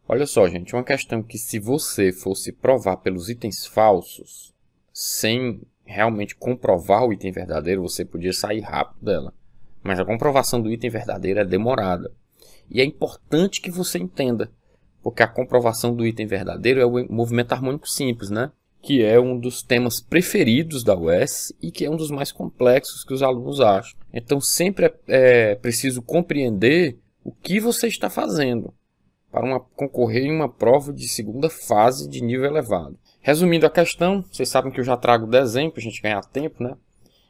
Olha só, gente, uma questão que se você fosse provar pelos itens falsos, sem realmente comprovar o item verdadeiro, você podia sair rápido dela. Mas a comprovação do item verdadeiro é demorada. E é importante que você entenda, porque a comprovação do item verdadeiro é o movimento harmônico simples, né? Que é um dos temas preferidos da UES e que é um dos mais complexos que os alunos acham. Então sempre é preciso compreender o que você está fazendo para concorrer em uma prova de segunda fase de nível elevado. Resumindo a questão, vocês sabem que eu já trago o desenho para a gente ganhar tempo, né?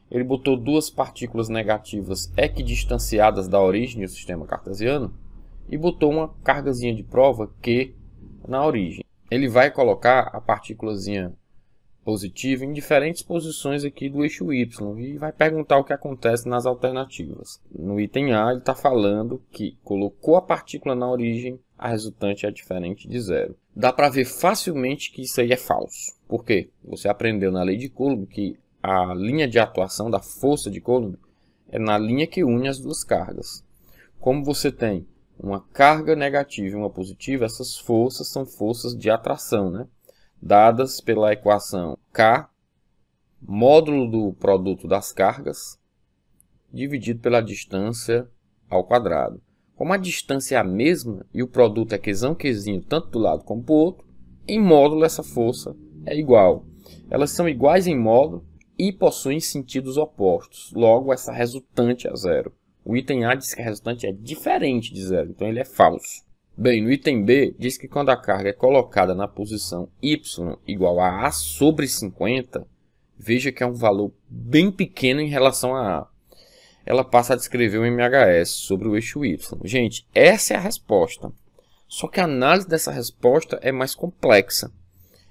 Ele botou duas partículas negativas equidistanciadas da origem do sistema cartesiano e botou uma cargazinha de prova Q na origem. Ele vai colocar a partículazinha positiva em diferentes posições aqui do eixo Y e vai perguntar o que acontece nas alternativas. No item A ele está falando que colocou a partícula na origem, a resultante é diferente de zero. Dá para ver facilmente que isso aí é falso. Por quê? Você aprendeu na lei de Coulomb que a linha de atuação da força de Coulomb é na linha que une as duas cargas. Como você tem uma carga negativa e uma positiva, essas forças são forças de atração, né? Dadas pela equação K, módulo do produto das cargas, dividido pela distância ao quadrado. Como a distância é a mesma e o produto é quezinho tanto do lado como do outro, em módulo essa força é igual. Elas são iguais em módulo e possuem sentidos opostos. Logo, essa resultante é zero. O item A diz que a resultante é diferente de zero, então ele é falso. Bem, no item B, diz que quando a carga é colocada na posição y igual a A sobre 50, veja que é um valor bem pequeno em relação a A. Ela passa a descrever o MHS sobre o eixo Y. Gente, essa é a resposta. Só que a análise dessa resposta é mais complexa.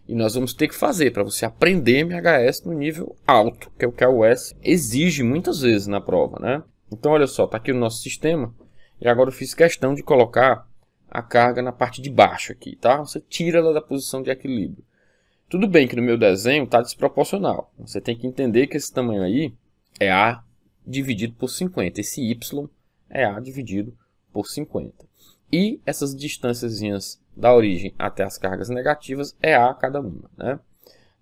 E nós vamos ter que fazer para você aprender MHS no nível alto, que é o que a UES exige muitas vezes na prova, né? Então, olha só, está aqui no nosso sistema. E agora eu fiz questão de colocar a carga na parte de baixo aqui, tá? Você tira ela da posição de equilíbrio. Tudo bem que no meu desenho está desproporcional. Você tem que entender que esse tamanho aí é A dividido por 50. Esse Y é A dividido por 50. E essas distânciazinhas da origem até as cargas negativas é A cada uma, né?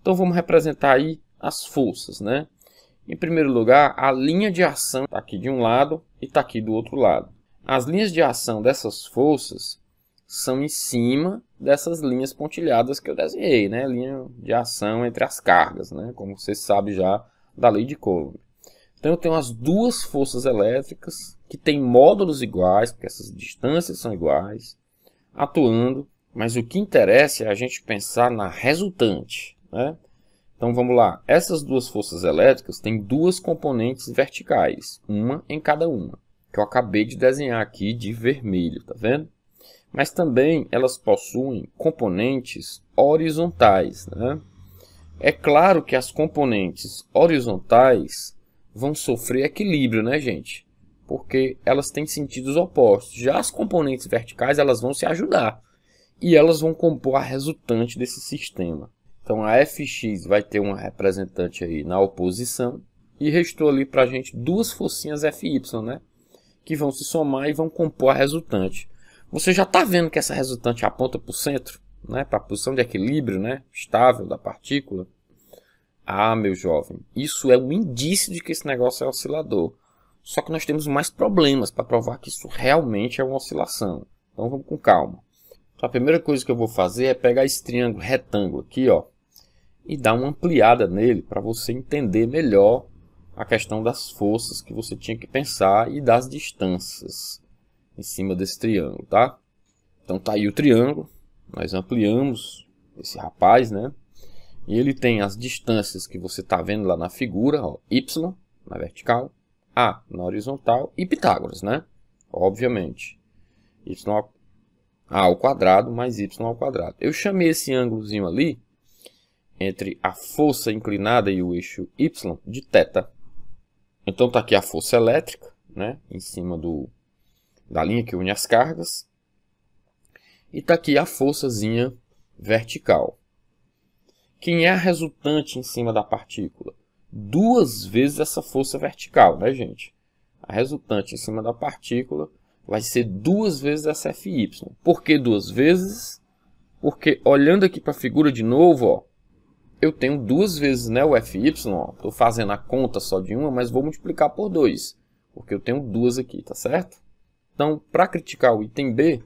Então vamos representar aí as forças, né? Em primeiro lugar, a linha de ação está aqui de um lado e está aqui do outro lado. As linhas de ação dessas forças são em cima dessas linhas pontilhadas que eu desenhei, né? Linha de ação entre as cargas, né? Como você sabe já da lei de Coulomb. Então eu tenho as duas forças elétricas que têm módulos iguais, porque essas distâncias são iguais, atuando, mas o que interessa é a gente pensar na resultante, né? Então vamos lá, essas duas forças elétricas têm duas componentes verticais, uma em cada uma, que eu acabei de desenhar aqui de vermelho, tá vendo? Mas também elas possuem componentes horizontais, né? É claro que as componentes horizontais vão sofrer equilíbrio, né, gente? Porque elas têm sentidos opostos. Já as componentes verticais, elas vão se ajudar. E elas vão compor a resultante desse sistema. Então, a Fx vai ter uma representante aí na oposição. E restou ali para a gente duas forcinhas Fy, né? Que vão se somar e vão compor a resultante. Você já está vendo que essa resultante aponta para o centro, né? Para a posição de equilíbrio, né? Estável da partícula. Ah, meu jovem, isso é um indício de que esse negócio é oscilador. Só que nós temos mais problemas para provar que isso realmente é uma oscilação. Então vamos com calma. Então, a primeira coisa que eu vou fazer é pegar esse triângulo retângulo aqui, ó, e dar uma ampliada nele para você entender melhor a questão das forças que você tinha que pensar e das distâncias em cima desse triângulo, tá? Então tá aí o triângulo, nós ampliamos esse rapaz, né? E ele tem as distâncias que você está vendo lá na figura, ó, y na vertical, a na horizontal e Pitágoras, né? Obviamente. Y ao quadrado mais y ao quadrado. Eu chamei esse ângulozinho ali, entre a força inclinada e o eixo y, de θ. Então está aqui a força elétrica, né? Em cima da linha que une as cargas. E está aqui a forçazinha vertical. Quem é a resultante em cima da partícula? Duas vezes essa força vertical, né, gente? A resultante em cima da partícula vai ser 2 vezes essa Fy. Por que 2 vezes? Porque olhando aqui para a figura de novo, ó, eu tenho 2 vezes, né, o Fy. Estou fazendo a conta só de uma, mas vou multiplicar por 2. Porque eu tenho 2 aqui, tá certo? Então, para criticar o item B,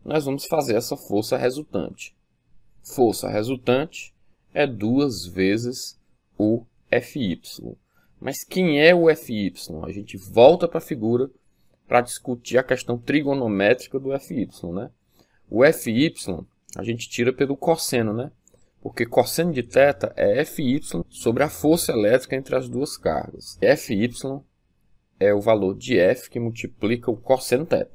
nós vamos fazer essa força resultante. Força resultante é 2 vezes o Fy. Mas quem é o Fy? A gente volta para a figura para discutir a questão trigonométrica do Fy, né? O Fy a gente tira pelo cosseno, né? Porque cosseno de θ é Fy sobre a força elétrica entre as duas cargas. Fy é o valor de F que multiplica o cosseno θ.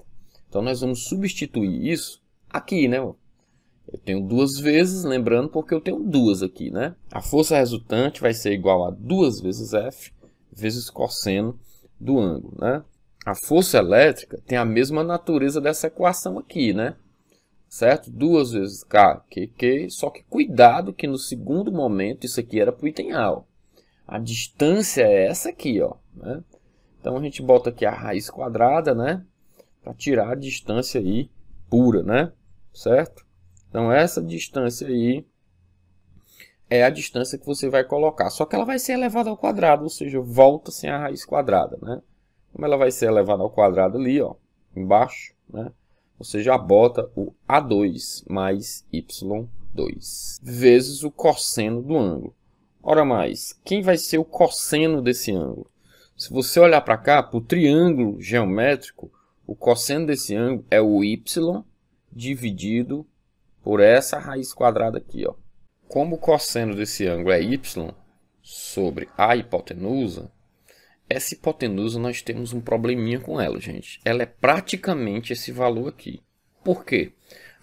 Então nós vamos substituir isso aqui, né? Eu tenho 2 vezes, lembrando, porque eu tenho 2 aqui, né? A força resultante vai ser igual a 2 vezes F vezes cosseno do ângulo, né? A força elétrica tem a mesma natureza dessa equação aqui, né? Certo? 2 vezes K, QQ, só que cuidado que no segundo momento isso aqui era para o item A, ó. A distância é essa aqui, ó, né? Então a gente bota aqui a raiz quadrada, né? Para tirar a distância aí pura, né? Certo? Então essa distância aí é a distância que você vai colocar. Só que ela vai ser elevada ao quadrado, ou seja, volta sem a raiz quadrada, né? Como ela vai ser elevada ao quadrado ali, ó, embaixo, né? Você já bota o A2 mais Y2 vezes o cosseno do ângulo. Ora mais, quem vai ser o cosseno desse ângulo? Se você olhar para cá, para o triângulo geométrico, o cosseno desse ângulo é o Y dividido por essa raiz quadrada aqui, ó. Como o cosseno desse ângulo é Y sobre a hipotenusa, essa hipotenusa nós temos um probleminha com ela, gente. Ela é praticamente esse valor aqui. Por quê?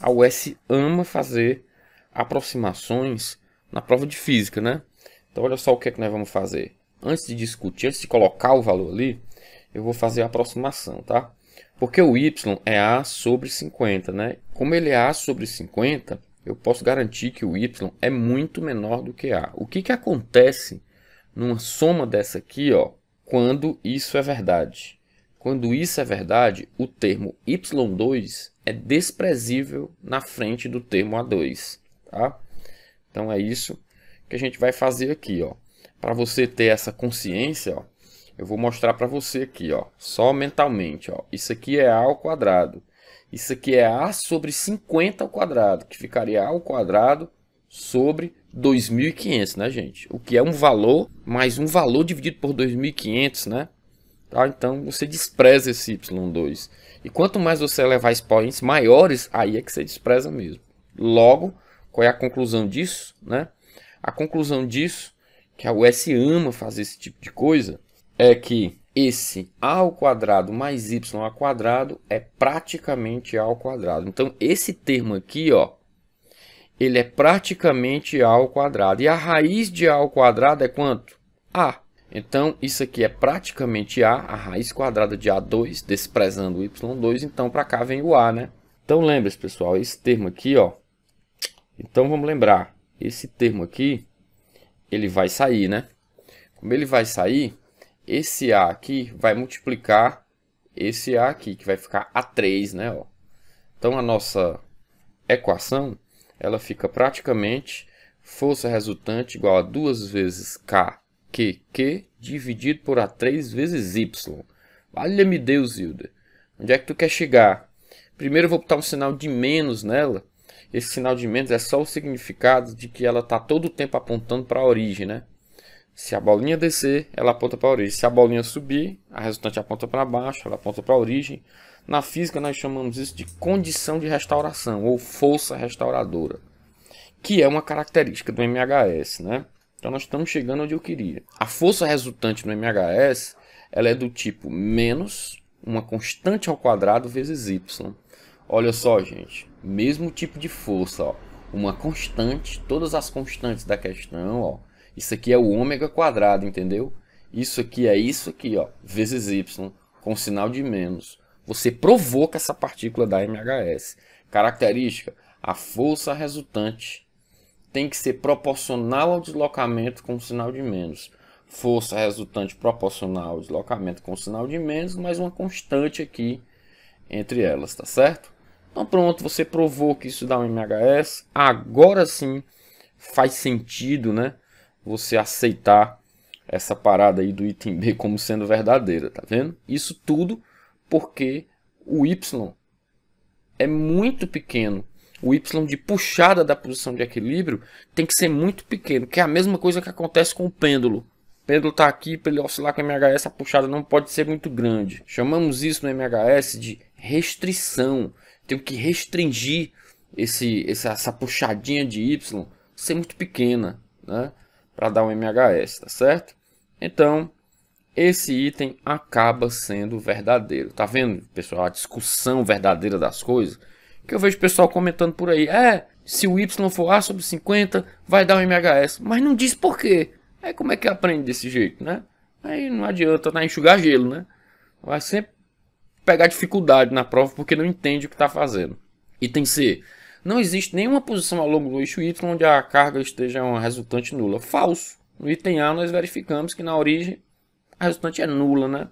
A UES ama fazer aproximações na prova de física, né? Então olha só o que é que nós vamos fazer. Antes de discutir, antes de colocar o valor ali, eu vou fazer a aproximação, tá? Porque o Y é A sobre 50, né? Como ele é A sobre 50, eu posso garantir que o Y é muito menor do que A. O que que acontece numa soma dessa aqui, ó, quando isso é verdade? Quando isso é verdade, o termo Y2 é desprezível na frente do termo A2, tá? Então é isso que a gente vai fazer aqui, ó. Para você ter essa consciência, ó, eu vou mostrar para você aqui, ó, só mentalmente, ó. Isso aqui é A ao quadrado. Isso aqui é A sobre 50 ao quadrado, que ficaria A ao quadrado sobre 2.500, né, gente? O que é um valor, mais um valor dividido por 2.500, né? Tá? Então, você despreza esse Y2. E quanto mais você elevar expoentes maiores, aí é que você despreza mesmo. Logo, qual é a conclusão disso, né? A conclusão disso, que a UES ama fazer esse tipo de coisa, é que esse A ao quadrado mais Y ao quadrado é praticamente A ao quadrado. Então, esse termo aqui, ó, ele é praticamente A ao quadrado. E a raiz de A ao quadrado é quanto? A. Então, isso aqui é praticamente A, a raiz quadrada de A2, desprezando o Y2. Então, para cá vem o A, né? Então, lembre-se, pessoal, esse termo aqui, ó. Então, vamos lembrar. Esse termo aqui, ele vai sair, né? Como ele vai sair, esse A aqui vai multiplicar esse A aqui, que vai ficar A3, né? Ó. Então, a nossa equação, ela fica praticamente força resultante igual a 2 vezes K, QQ, dividido por A3 vezes Y. Valha-me Deus, Hilda. Onde é que tu quer chegar? Primeiro eu vou botar um sinal de menos nela. Esse sinal de menos é só o significado de que ela está todo o tempo apontando para a origem, né? Se a bolinha descer, ela aponta para a origem. Se a bolinha subir, a resultante aponta para baixo, ela aponta para a origem. Na física, nós chamamos isso de condição de restauração, ou força restauradora, que é uma característica do MHS, né? Então, nós estamos chegando onde eu queria. A força resultante no MHS, ela é do tipo menos uma constante ao quadrado vezes Y. Olha só, gente, mesmo tipo de força, ó, uma constante, todas as constantes da questão, ó, isso aqui é o ômega quadrado, entendeu? Isso aqui é isso aqui, ó, vezes Y, com sinal de menos. Você provoca essa partícula da MHS. Característica, a força resultante tem que ser proporcional ao deslocamento com sinal de menos. Força resultante proporcional ao deslocamento com sinal de menos, mais uma constante aqui entre elas, tá certo? Então pronto, você provou que isso dá um MHS. Agora sim faz sentido, né, você aceitar essa parada aí do item B como sendo verdadeira, tá vendo? Isso tudo porque o Y é muito pequeno. O Y de puxada da posição de equilíbrio tem que ser muito pequeno, que é a mesma coisa que acontece com o pêndulo. O pêndulo está aqui, para ele oscilar com o MHS, a puxada não pode ser muito grande. Chamamos isso no MHS de restrição. Tenho que restringir essa puxadinha de Y ser muito pequena, né, para dar um MHS, tá certo? Então, esse item acaba sendo verdadeiro. Tá vendo, pessoal, a discussão verdadeira das coisas? Que eu vejo pessoal comentando por aí. Se o Y for A sobre 50, vai dar um MHS. Mas não diz por quê. Aí como é que aprende desse jeito, né? Aí não adianta, enxugar gelo, né? Vai sempre pegar dificuldade na prova porque não entende o que está fazendo. Item C. Não existe nenhuma posição ao longo do eixo Y onde a carga esteja uma resultante nula. Falso. No item A nós verificamos que na origem a resultante é nula, né?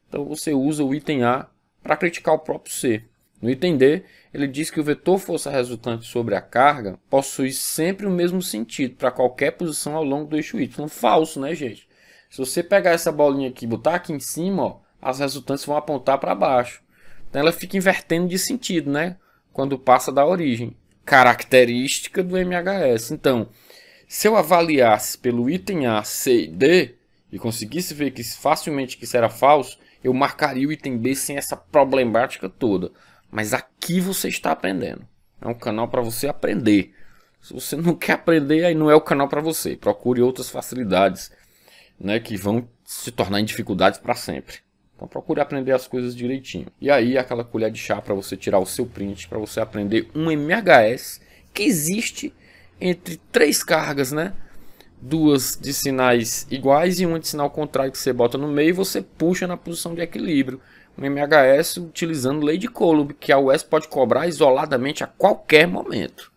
Então você usa o item A para criticar o próprio C. No item D, ele diz que o vetor força resultante sobre a carga possui sempre o mesmo sentido para qualquer posição ao longo do eixo Y. Falso, né, gente? Se você pegar essa bolinha aqui e botar aqui em cima, ó, as resultantes vão apontar para baixo. Então ela fica invertendo de sentido, né? Quando passa da origem. Característica do MHS. Então, se eu avaliasse pelo item A, C e D e conseguisse ver que facilmente que isso era falso, eu marcaria o item B sem essa problemática toda. Mas aqui você está aprendendo. É um canal para você aprender. Se você não quer aprender, aí não é o canal para você. Procure outras facilidades, né, que vão se tornar em dificuldades para sempre. Então procure aprender as coisas direitinho. E aí aquela colher de chá para você tirar o seu print, para você aprender um MHS que existe entre 3 cargas, né? 2 de sinais iguais e uma de sinal contrário que você bota no meio e você puxa na posição de equilíbrio. Um MHS utilizando lei de Coulomb, que a UES pode cobrar isoladamente a qualquer momento.